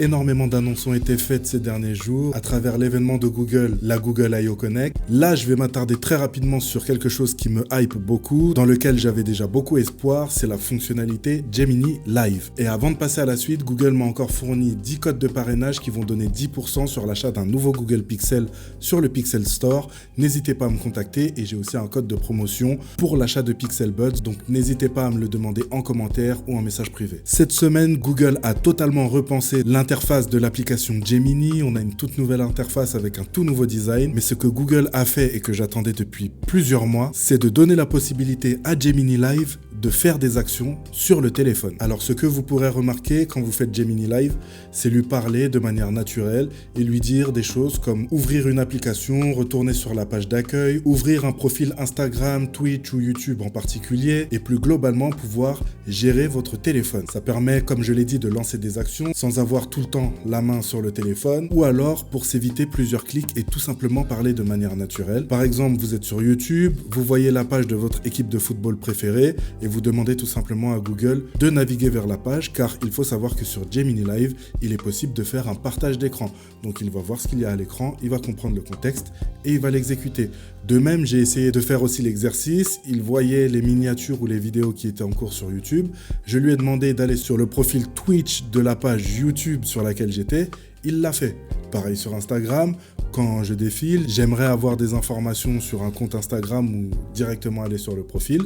Énormément d'annonces ont été faites ces derniers jours à travers l'événement de Google, la Google I/O Connect. Là, je vais m'attarder très rapidement sur quelque chose qui me hype beaucoup, dans lequel j'avais déjà beaucoup espoir, c'est la fonctionnalité Gemini Live. Et avant de passer à la suite, Google m'a encore fourni 10 codes de parrainage qui vont donner 10% sur l'achat d'un nouveau Google Pixel sur le Pixel Store. N'hésitez pas à me contacter et j'ai aussi un code de promotion pour l'achat de Pixel Buds, donc n'hésitez pas à me le demander en commentaire ou en message privé. Cette semaine, Google a totalement repensé l'interface de l'application Gemini. On a une toute nouvelle interface avec un tout nouveau design, mais ce que Google a fait et que j'attendais depuis plusieurs mois, c'est de donner la possibilité à Gemini Live de faire des actions sur le téléphone. Alors ce que vous pourrez remarquer quand vous faites Gemini Live, c'est lui parler de manière naturelle et lui dire des choses comme ouvrir une application, retourner sur la page d'accueil, ouvrir un profil Instagram, Twitch ou YouTube en particulier et plus globalement pouvoir gérer votre téléphone. Ça permet, comme je l'ai dit, de lancer des actions sans avoir tout le temps la main sur le téléphone ou alors pour s'éviter plusieurs clics et tout simplement parler de manière naturelle. Par exemple, vous êtes sur YouTube, vous voyez la page de votre équipe de football préférée et vous demandez tout simplement à Google de naviguer vers la page car il faut savoir que sur Gemini Live, il est possible de faire un partage d'écran. Donc il va voir ce qu'il y a à l'écran, il va comprendre le contexte et il va l'exécuter. De même, j'ai essayé de faire aussi l'exercice. Il voyait les miniatures ou les vidéos qui étaient en cours sur YouTube. Je lui ai demandé d'aller sur le profil Twitch de la page YouTube sur laquelle j'étais. Il l'a fait. Pareil sur Instagram. Quand je défile, j'aimerais avoir des informations sur un compte Instagram ou directement aller sur le profil.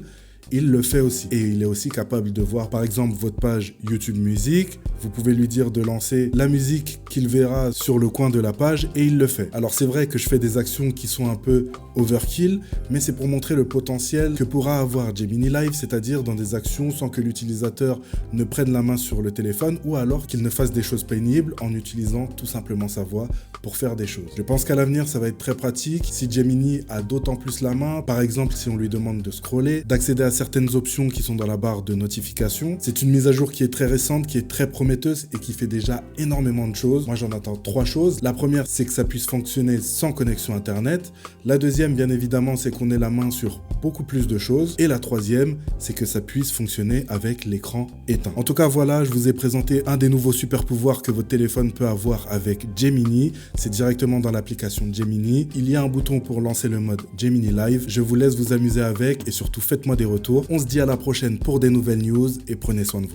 Il le fait aussi. Et il est aussi capable de voir, par exemple, votre page YouTube Musique. Vous pouvez lui dire de lancer la musique qu'il verra sur le coin de la page et il le fait. Alors c'est vrai que je fais des actions qui sont un peu overkill, mais c'est pour montrer le potentiel que pourra avoir Gemini Live, c'est-à-dire dans des actions sans que l'utilisateur ne prenne la main sur le téléphone ou alors qu'il ne fasse des choses pénibles en utilisant tout simplement sa voix pour faire des choses. Je pense qu'à l'avenir, ça va être très pratique si Gemini a d'autant plus la main. Par exemple, si on lui demande de scroller, d'accéder à certaines options qui sont dans la barre de notification. C'est une mise à jour qui est très récente, qui est très prometteuse et qui fait déjà énormément de choses. Moi, j'en attends 3 choses. La première, c'est que ça puisse fonctionner sans connexion Internet. La deuxième, bien évidemment, c'est qu'on ait la main sur beaucoup plus de choses. Et la troisième, c'est que ça puisse fonctionner avec l'écran éteint. En tout cas, voilà, je vous ai présenté un des nouveaux super pouvoirs que votre téléphone peut avoir avec Gemini. C'est directement dans l'application Gemini. Il y a un bouton pour lancer le mode Gemini Live. Je vous laisse vous amuser avec et surtout faites-moi des retours. On se dit à la prochaine pour des nouvelles news et prenez soin de vous.